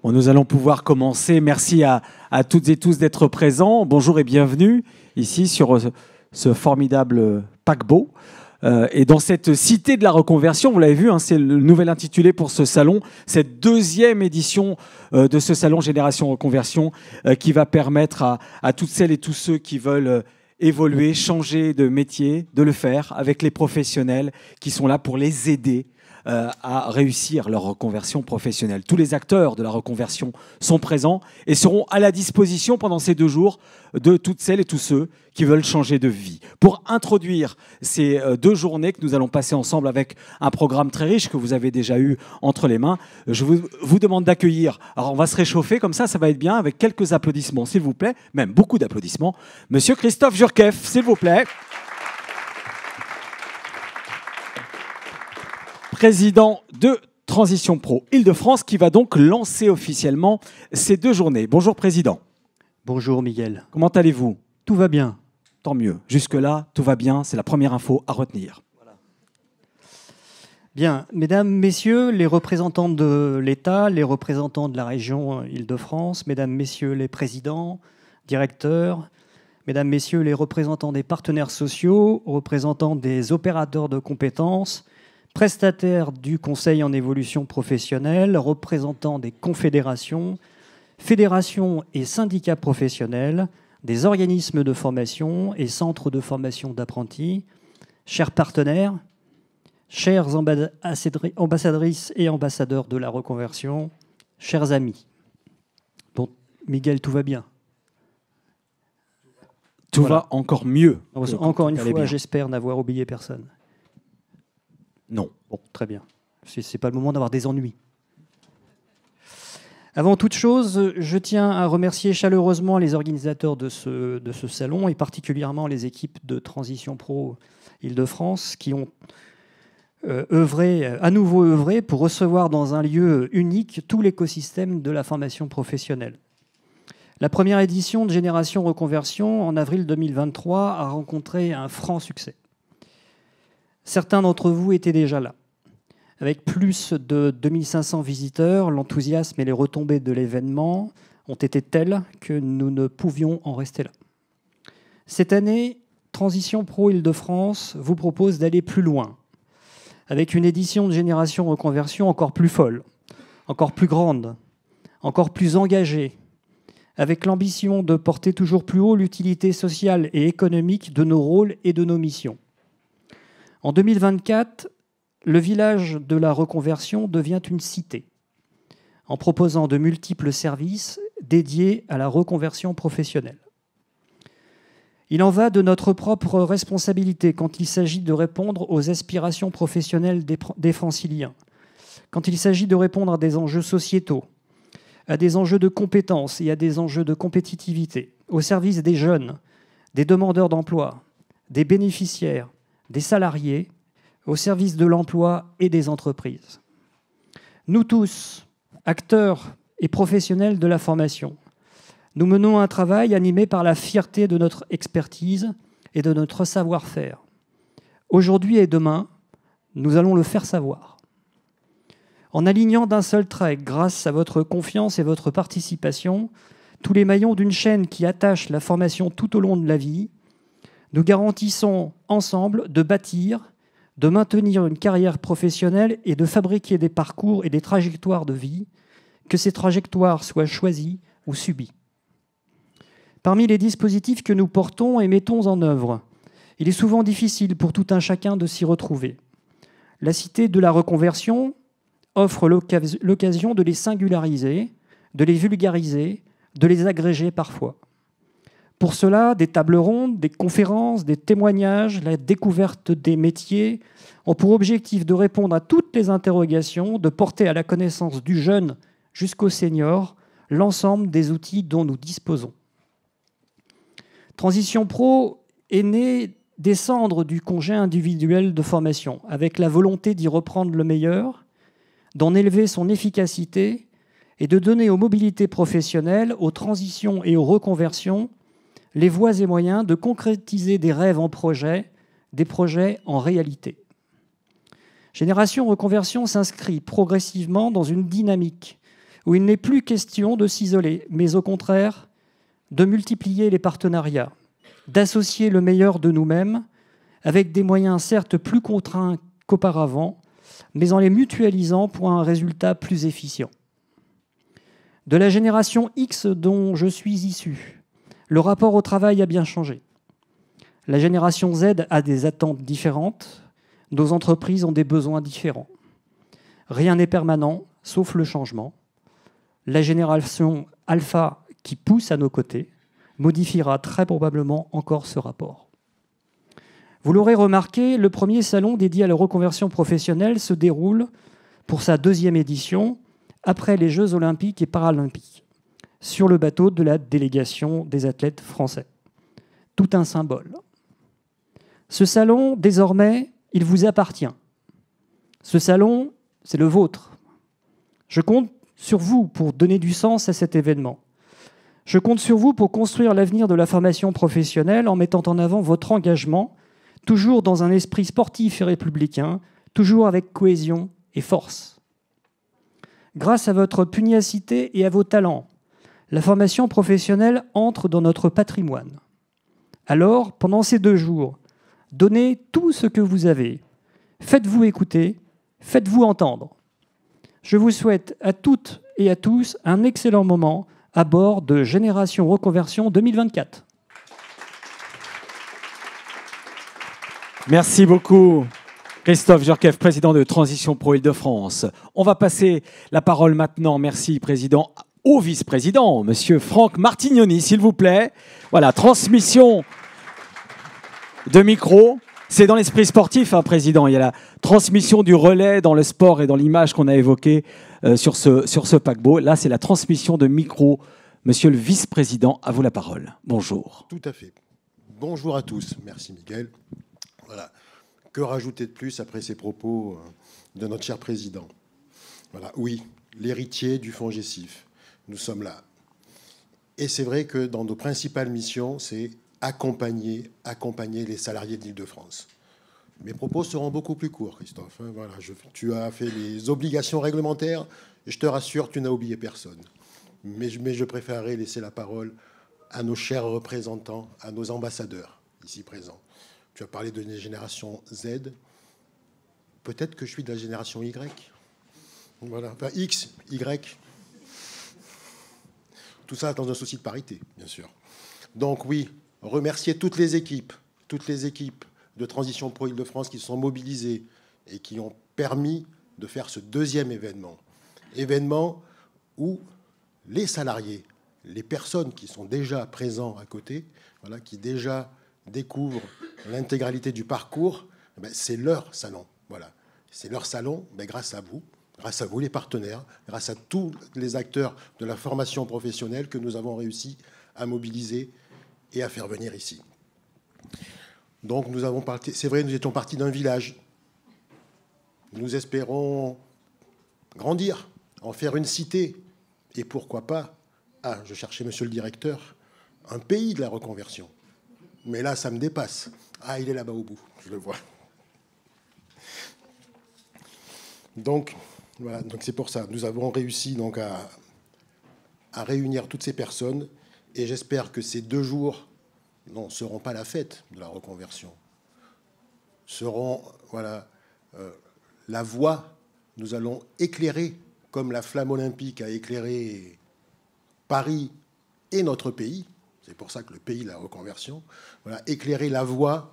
Bon, nous allons pouvoir commencer. Merci à toutes et tous d'être présents. Bonjour et bienvenue ici sur ce formidable paquebot. Et dans cette cité de la reconversion, vous l'avez vu, hein, c'est le nouvel intitulé pour ce salon, cette deuxième édition de ce salon Génération Reconversion qui va permettre à toutes celles et tous ceux qui veulent évoluer, changer de métier, de le faire avec les professionnels qui sont là pour les aider à réussir leur reconversion professionnelle. Tous les acteurs de la reconversion sont présents et seront à la disposition pendant ces 2 jours de toutes celles et tous ceux qui veulent changer de vie. Pour introduire ces 2 journées que nous allons passer ensemble avec un programme très riche que vous avez déjà eu entre les mains, je vous demande d'accueillir, alors on va se réchauffer comme ça va être bien, avec quelques applaudissements s'il vous plaît, même beaucoup d'applaudissements. Monsieur Christophe Jurkef, s'il vous plaît. Président de Transition Pro Île-de-France, qui va donc lancer officiellement ces 2 journées. Bonjour Président. Bonjour Miguel. Comment allez-vous? Tout va bien. Tant mieux. Jusque-là, tout va bien. C'est la première info à retenir. Voilà. Bien, mesdames, messieurs, les représentants de l'État, les représentants de la région Île-de-France, mesdames, messieurs les présidents, directeurs, mesdames, messieurs les représentants des partenaires sociaux, représentants des opérateurs de compétences, prestataires du Conseil en évolution professionnelle, représentants des confédérations, fédérations et syndicats professionnels, des organismes de formation et centres de formation d'apprentis, chers partenaires, chères ambassadrices et ambassadeurs de la reconversion, chers amis. Bon, Miguel, tout va bien. Tout va encore mieux. Encore une fois, j'espère n'avoir oublié personne. Non. Bon, très bien. Ce n'est pas le moment d'avoir des ennuis. Avant toute chose, je tiens à remercier chaleureusement les organisateurs de ce salon et particulièrement les équipes de Transition Pro Île-de-France qui ont à nouveau œuvré pour recevoir dans un lieu unique tout l'écosystème de la formation professionnelle. La première édition de Génération Reconversion en avril 2023 a rencontré un franc succès. Certains d'entre vous étaient déjà là. Avec plus de 2500 visiteurs, l'enthousiasme et les retombées de l'événement ont été tels que nous ne pouvions en rester là. Cette année, Transition Pro Île-de-France vous propose d'aller plus loin, avec une édition de Génération Reconversion encore plus folle, encore plus grande, encore plus engagée, avec l'ambition de porter toujours plus haut l'utilité sociale et économique de nos rôles et de nos missions. En 2024, le village de la reconversion devient une cité, en proposant de multiples services dédiés à la reconversion professionnelle. Il en va de notre propre responsabilité quand il s'agit de répondre aux aspirations professionnelles des Franciliens, quand il s'agit de répondre à des enjeux sociétaux, à des enjeux de compétences et à des enjeux de compétitivité, au service des jeunes, des demandeurs d'emploi, des bénéficiaires, des salariés, au service de l'emploi et des entreprises. Nous tous, acteurs et professionnels de la formation, nous menons un travail animé par la fierté de notre expertise et de notre savoir-faire. Aujourd'hui et demain, nous allons le faire savoir. En alignant d'un seul trait, grâce à votre confiance et votre participation, tous les maillons d'une chaîne qui attache la formation tout au long de la vie, nous garantissons ensemble de bâtir, de maintenir une carrière professionnelle et de fabriquer des parcours et des trajectoires de vie, que ces trajectoires soient choisies ou subies. Parmi les dispositifs que nous portons et mettons en œuvre, il est souvent difficile pour tout un chacun de s'y retrouver. La Cité de la Reconversion offre l'occasion de les singulariser, de les vulgariser, de les agréger parfois. Pour cela, des tables rondes, des conférences, des témoignages, la découverte des métiers ont pour objectif de répondre à toutes les interrogations, de porter à la connaissance du jeune jusqu'au senior l'ensemble des outils dont nous disposons. Transition Pro est née des cendres du congé individuel de formation, avec la volonté d'y reprendre le meilleur, d'en élever son efficacité et de donner aux mobilités professionnelles, aux transitions et aux reconversions les voies et moyens de concrétiser des rêves en projet, des projets en réalité. Génération Reconversion s'inscrit progressivement dans une dynamique où il n'est plus question de s'isoler, mais au contraire de multiplier les partenariats, d'associer le meilleur de nous-mêmes avec des moyens certes plus contraints qu'auparavant, mais en les mutualisant pour un résultat plus efficient. De la génération X dont je suis issu, le rapport au travail a bien changé. La génération Z a des attentes différentes, nos entreprises ont des besoins différents. Rien n'est permanent, sauf le changement. La génération alpha, qui pousse à nos côtés, modifiera très probablement encore ce rapport. Vous l'aurez remarqué, le premier salon dédié à la reconversion professionnelle se déroule pour sa 2e édition après les Jeux olympiques et paralympiques, sur le bateau de la délégation des athlètes français. Tout un symbole. Ce salon, désormais, il vous appartient. Ce salon, c'est le vôtre. Je compte sur vous pour donner du sens à cet événement. Je compte sur vous pour construire l'avenir de la formation professionnelle en mettant en avant votre engagement, toujours dans un esprit sportif et républicain, toujours avec cohésion et force. Grâce à votre pugnacité et à vos talents, la formation professionnelle entre dans notre patrimoine. Alors, pendant ces 2 jours, donnez tout ce que vous avez. Faites-vous écouter, faites-vous entendre. Je vous souhaite à toutes et à tous un excellent moment à bord de Génération Reconversion 2024. Merci beaucoup, Christophe Jurkev, président de Transition Pro Île-de-France. On va passer la parole maintenant, merci, président, au vice-président, monsieur Franck Martignoni, s'il vous plaît. Voilà, transmission de micro. C'est dans l'esprit sportif, hein, président. Il y a la transmission du relais dans le sport et dans l'image qu'on a évoquée sur ce paquebot. Là, c'est la transmission de micro. Monsieur le vice-président, à vous la parole. Bonjour. Tout à fait. Bonjour à tous. Merci, Miguel. Voilà. Que rajouter de plus après ces propos de notre cher président? Voilà. Oui, l'héritier du fonds GESIF. Nous sommes là. Et c'est vrai que dans nos principales missions, c'est accompagner les salariés d'Île-de-France. Mes propos seront beaucoup plus courts, Christophe. Voilà, tu as fait les obligations réglementaires. Et je te rassure, tu n'as oublié personne. Mais je préférerais laisser la parole à nos chers représentants, à nos ambassadeurs ici présents. Tu as parlé de la génération Z. Peut-être que je suis de la génération Y. Voilà, enfin X, Y. Tout ça dans un souci de parité, bien sûr. Donc oui, remercier toutes les équipes de Transition Pro Île-de-France qui se sont mobilisées et qui ont permis de faire ce 2e événement. Événement où les salariés, les personnes qui sont déjà présents à côté, voilà, qui déjà découvrent l'intégralité du parcours, c'est leur salon. Voilà. C'est leur salon, grâce à vous les partenaires, grâce à tous les acteurs de la formation professionnelle que nous avons réussi à mobiliser et à faire venir ici. Donc nous avons parti, c'est vrai, nous étions partis d'un village. Nous espérons grandir, en faire une cité, et pourquoi pas, je cherchais monsieur le directeur, un pays de la reconversion. Mais là, ça me dépasse. Il est là-bas au bout, je le vois. Donc, voilà, donc c'est pour ça. Nous avons réussi donc à réunir toutes ces personnes, et j'espère que ces 2 jours ne seront pas la fête de la reconversion, seront la voie. Nous allons éclairer, comme la flamme olympique a éclairé Paris et notre pays, c'est pour ça que le pays de la reconversion, éclairer la voie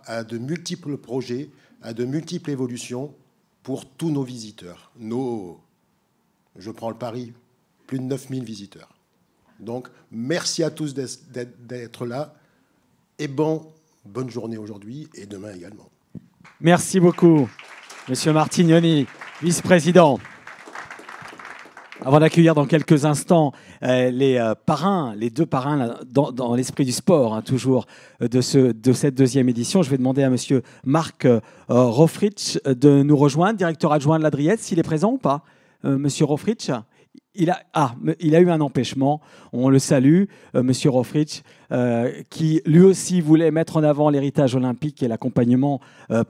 à de multiples projets, à de multiples évolutions pour tous nos visiteurs. Je prends le pari, plus de 9000 visiteurs. Donc, merci à tous d'être là et bonne journée aujourd'hui et demain également. Merci beaucoup, monsieur Martignoni, vice-président. Avant d'accueillir dans quelques instants les 2 parrains là, dans l'esprit du sport, toujours de cette 2e édition, je vais demander à monsieur Marc Rofritsch de nous rejoindre, directeur adjoint de l'Adriette, s'il est présent ou pas. Monsieur Rofritsch, il a eu un empêchement, on le salue, monsieur Rofritsch, qui lui aussi voulait mettre en avant l'héritage olympique et l'accompagnement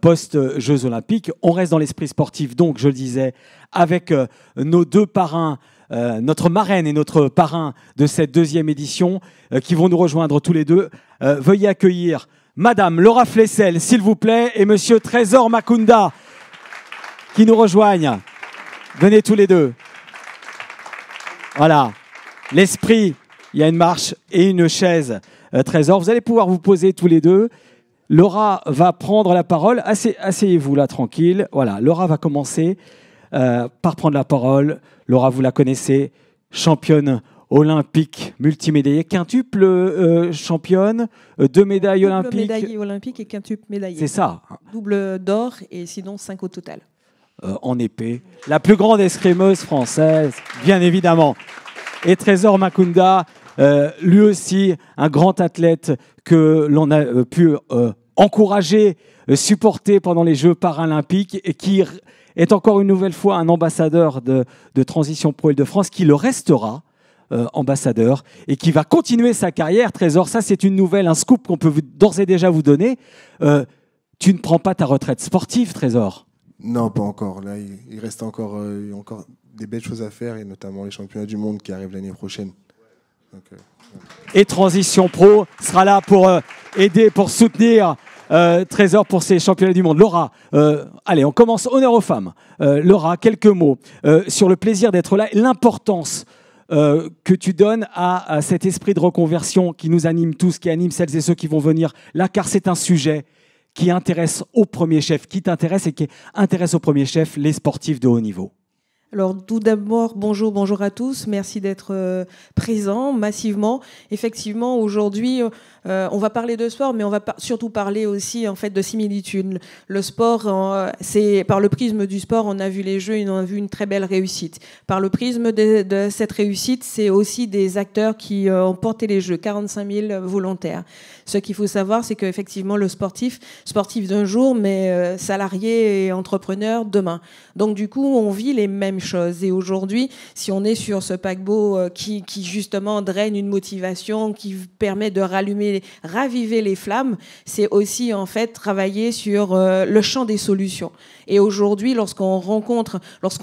post-Jeux olympiques. On reste dans l'esprit sportif, donc, je le disais, avec nos 2 parrains notre marraine et notre parrain de cette deuxième édition, qui vont nous rejoindre tous les deux. Veuillez accueillir Madame Laura Flessel, s'il vous plaît, et Monsieur Trésor Makunda, qui nous rejoignent. Venez tous les deux. Voilà, l'esprit, il y a une marche et une chaise. Trésor, vous allez pouvoir vous poser tous les deux. Laura va prendre la parole. Asseyez-vous là, tranquille. Voilà, Laura va commencer par prendre la parole. Laura, vous la connaissez, championne olympique, multimédaillée, quintuple championne, 2 médailles olympiques. Double médaillée olympique et quintuple médaillée. C'est ça. Double d'or et sinon 5 au total. En épée. La plus grande escrimeuse française, bien évidemment. Et Trésor Makunda, lui aussi, un grand athlète que l'on a pu encourager, supporter pendant les Jeux paralympiques et qui est encore une nouvelle fois un ambassadeur de Transition Pro Île-de-France, qui le restera ambassadeur et qui va continuer sa carrière. Trésor, ça c'est une nouvelle, un scoop qu'on peut d'ores et déjà vous donner. Tu ne prends pas ta retraite sportive, Trésor? Non, pas encore. Là, il reste encore des belles choses à faire, et notamment les championnats du monde qui arrivent l'année prochaine. Donc, Et Transition Pro sera là pour aider, pour soutenir Trésor pour ces championnats du monde. Laura, allez, on commence. Honneur aux femmes. Laura, quelques mots sur le plaisir d'être là et l'importance que tu donnes à cet esprit de reconversion qui nous anime tous, qui anime celles et ceux qui vont venir là, car c'est un sujet qui intéresse au premier chef, qui t'intéresse et qui intéresse au premier chef les sportifs de haut niveau. Alors tout d'abord, bonjour à tous. Merci d'être présents massivement. Effectivement, aujourd'hui, on va parler de sport, mais on va surtout parler aussi en fait de similitudes. Le sport, c'est par le prisme du sport, on a vu les Jeux, on a vu une très belle réussite. Par le prisme de cette réussite, c'est aussi des acteurs qui ont porté les Jeux, 45 000 volontaires. Ce qu'il faut savoir, c'est qu'effectivement, le sportif d'un jour, mais salarié et entrepreneur demain. Donc du coup, on vit les mêmes choses. Et aujourd'hui, si on est sur ce paquebot qui justement draine une motivation, qui permet de raviver les flammes, c'est aussi en fait travailler sur le champ des solutions. Et aujourd'hui, lorsqu'on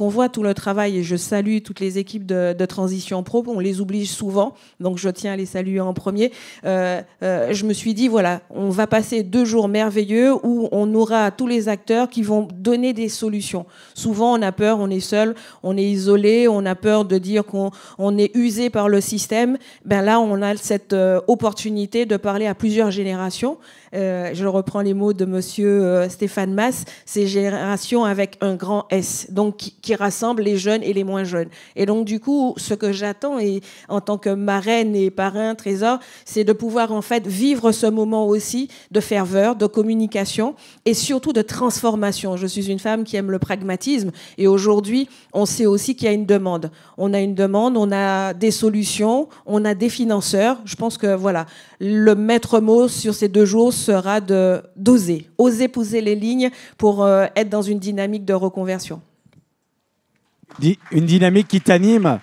voit tout le travail, et je salue toutes les équipes de Transition Pro, on les oublie souvent, donc je tiens à les saluer en premier. Je me suis dit, voilà, on va passer 2 jours merveilleux où on aura tous les acteurs qui vont donner des solutions. Souvent, on a peur, on est seul, on est isolé, on a peur de dire qu'on est usé par le système. Ben là, on a cette opportunité de parler à plusieurs générations. Je reprends les mots de monsieur Stéphane Masse, c'est génération avec un grand S, donc qui rassemble les jeunes et les moins jeunes. Et donc du coup, ce que j'attends, et en tant que marraine et parrain Trésor, c'est de pouvoir en fait vivre ce moment aussi de ferveur, de communication et surtout de transformation. Je suis une femme qui aime le pragmatisme, et aujourd'hui, on sait aussi qu'il y a une demande. On a une demande, on a des solutions, on a des financeurs. Je pense que voilà, le maître mot sur ces 2 jours sera d'oser poser les lignes pour être dans une dynamique de reconversion. Une dynamique qui t'anime.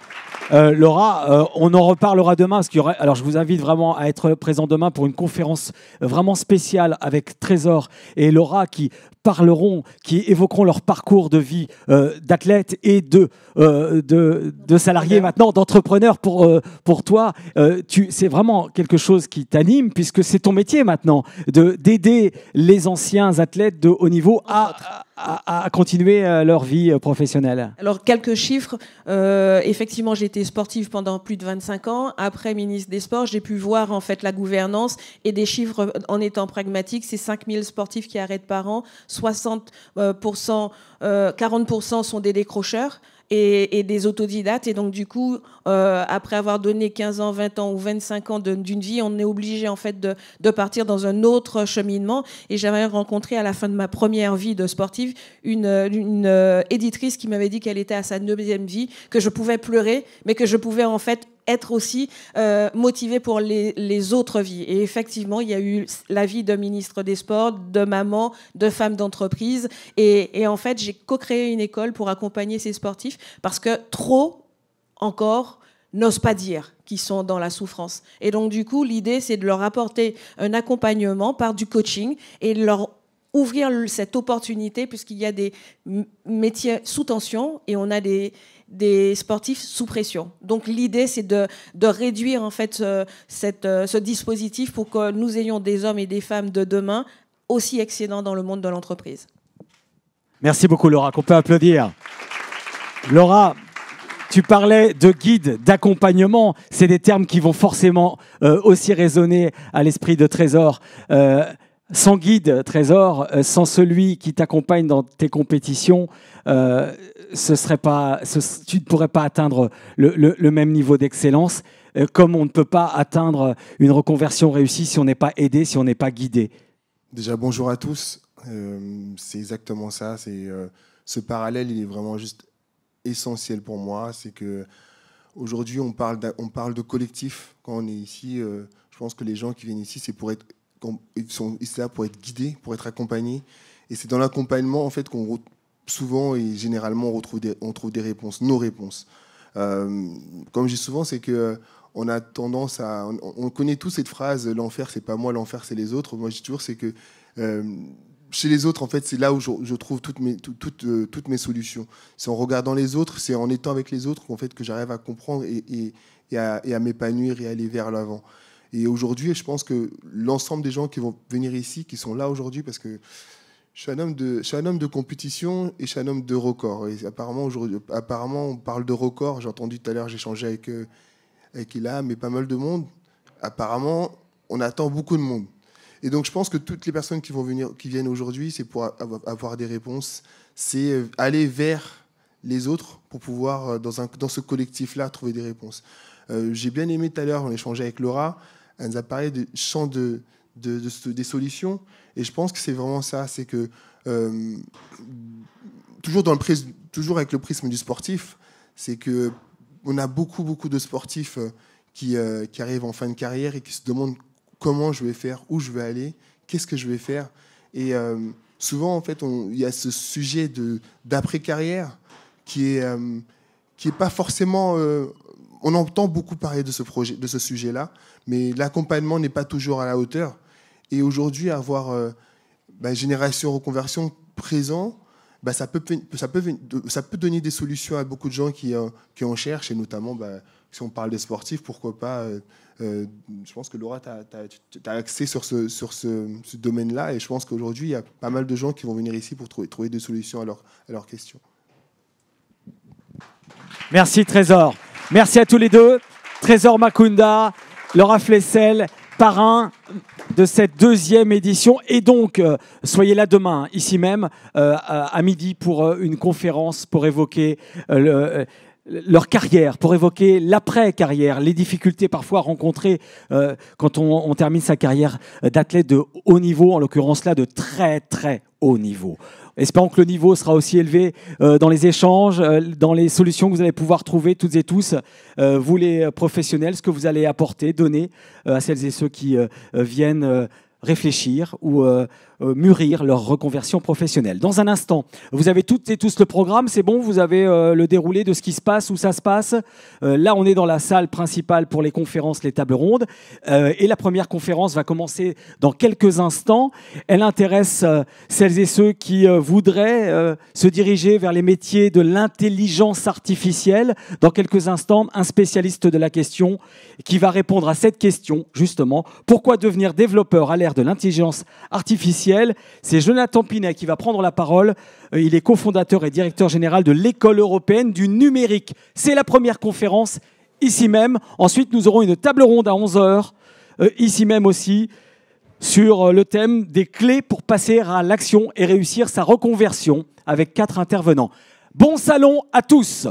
Laura, on en reparlera demain. Alors, je vous invite vraiment à être présent demain pour une conférence vraiment spéciale avec Trésor et Laura qui parleront, qui évoqueront leur parcours de vie d'athlète et de salariés maintenant, d'entrepreneurs pour toi. C'est vraiment quelque chose qui t'anime puisque c'est ton métier maintenant d'aider les anciens athlètes de haut niveau à continuer leur vie professionnelle. Alors, quelques chiffres. Effectivement, j'ai été sportive pendant plus de 25 ans. Après ministre des Sports, j'ai pu voir en fait la gouvernance et des chiffres en étant pragmatique. C'est 5000 sportifs qui arrêtent par an. 40% sont des décrocheurs et des autodidactes. Et donc, du coup, après avoir donné 15 ans, 20 ans ou 25 ans d'une vie, on est obligé en fait de partir dans un autre cheminement. Et j'avais rencontré à la fin de ma première vie de sportive une éditrice qui m'avait dit qu'elle était à sa 9e vie, que je pouvais pleurer, mais que je pouvais en fait être aussi motivée pour les autres vies. Et effectivement, il y a eu la vie de ministre des Sports, de maman, de femme d'entreprise. Et en fait, j'ai co-créé une école pour accompagner ces sportifs parce que trop encore n'osent pas dire qu'ils sont dans la souffrance. Et donc, du coup, l'idée, c'est de leur apporter un accompagnement par du coaching et leur ouvrir cette opportunité, puisqu'il y a des métiers sous tension et on a des sportifs sous pression. Donc l'idée, c'est de réduire en fait ce dispositif pour que nous ayons des hommes et des femmes de demain aussi excellents dans le monde de l'entreprise. Merci beaucoup, Laura, qu'on peut applaudir. Laura, tu parlais de guide, d'accompagnement. C'est des termes qui vont forcément aussi résonner à l'esprit de Trésor. Sans guide, Trésor, sans celui qui t'accompagne dans tes compétitions, tu ne pourrais pas atteindre le même niveau d'excellence, comme on ne peut pas atteindre une reconversion réussie si on n'est pas aidé, si on n'est pas guidé. Déjà, bonjour à tous. C'est exactement ça. Ce parallèle, il est vraiment juste essentiel pour moi. C'est que aujourd'hui, on parle de collectif quand on est ici. Je pense que les gens qui viennent ici, ils sont là pour être guidés, pour être accompagnés. Et c'est dans l'accompagnement en fait qu'on souvent et généralement on trouve des réponses, nos réponses. Comme je dis souvent, c'est que on a tendance à, on connaît tous cette phrase, l'enfer c'est pas moi, l'enfer c'est les autres. Moi je dis toujours c'est que chez les autres en fait c'est là où je trouve toutes mes solutions. C'est en regardant les autres, c'est en étant avec les autres en fait que j'arrive à comprendre et à m'épanouir et à aller vers l'avant. Et aujourd'hui, je pense que l'ensemble des gens qui vont venir ici, qui sont là aujourd'hui, parce que je suis un homme de compétition et je suis un homme de record. Et apparemment, on parle de record. J'ai entendu tout à l'heure, j'ai échangé avec Ilham et pas mal de monde. Apparemment, on attend beaucoup de monde. Et donc, je pense que toutes les personnes qui viennent aujourd'hui, c'est pour avoir des réponses. C'est aller vers les autres pour pouvoir, dans ce collectif-là, trouver des réponses. J'ai bien aimé tout à l'heure, on échangeait avec Laura. Elle nous a parlé du champ des solutions. Et je pense que c'est vraiment ça. C'est que, toujours avec le prisme du sportif, c'est qu'on a beaucoup de sportifs qui arrivent en fin de carrière et qui se demandent comment je vais faire, où je vais aller, qu'est-ce que je vais faire. Et souvent, en fait, il y a ce sujet d'après-carrière qui est pas forcément... on entend beaucoup parler de ce sujet-là, mais l'accompagnement n'est pas toujours à la hauteur. Et aujourd'hui, avoir Génération Reconversion présent, ça peut donner des solutions à beaucoup de gens qui en cherchent, et notamment, si on parle des sportifs, pourquoi pas. Je pense que Laura, tu as axé sur ce domaine-là, et je pense qu'aujourd'hui, il y a pas mal de gens qui vont venir ici pour trouver des solutions à leurs questions. Merci, Trésor. Merci à tous les deux. Trésor Makunda, Laura Flessel, parrain de cette deuxième édition. Et donc, soyez là demain, ici même, à midi, pour une conférence pour évoquer leur carrière, pour évoquer l'après-carrière, les difficultés parfois rencontrées quand on termine sa carrière d'athlète de haut niveau, en l'occurrence là de très très haut niveau. Espérons que le niveau sera aussi élevé dans les échanges, dans les solutions que vous allez pouvoir trouver toutes et tous, vous les professionnels, ce que vous allez apporter, donner à celles et ceux qui viennent réfléchir ou mûrir leur reconversion professionnelle. Dans un instant, vous avez toutes et tous le programme, c'est bon, vous avez le déroulé de ce qui se passe, où ça se passe. Là, on est dans la salle principale pour les conférences, les tables rondes. Et la première conférence va commencer dans quelques instants. Elle intéresse celles et ceux qui voudraient se diriger vers les métiers de l'intelligence artificielle. Dans quelques instants, un spécialiste de la question qui va répondre à cette question, justement. Pourquoi devenir développeur à l'ère de l'intelligence artificielle ? C'est Jonathan Pinet qui va prendre la parole. Il est cofondateur et directeur général de l'École européenne du numérique. C'est la première conférence ici même. Ensuite, nous aurons une table ronde à 11h, ici même aussi, sur le thème des clés pour passer à l'action et réussir sa reconversion avec 4 intervenants. Bon salon à tous!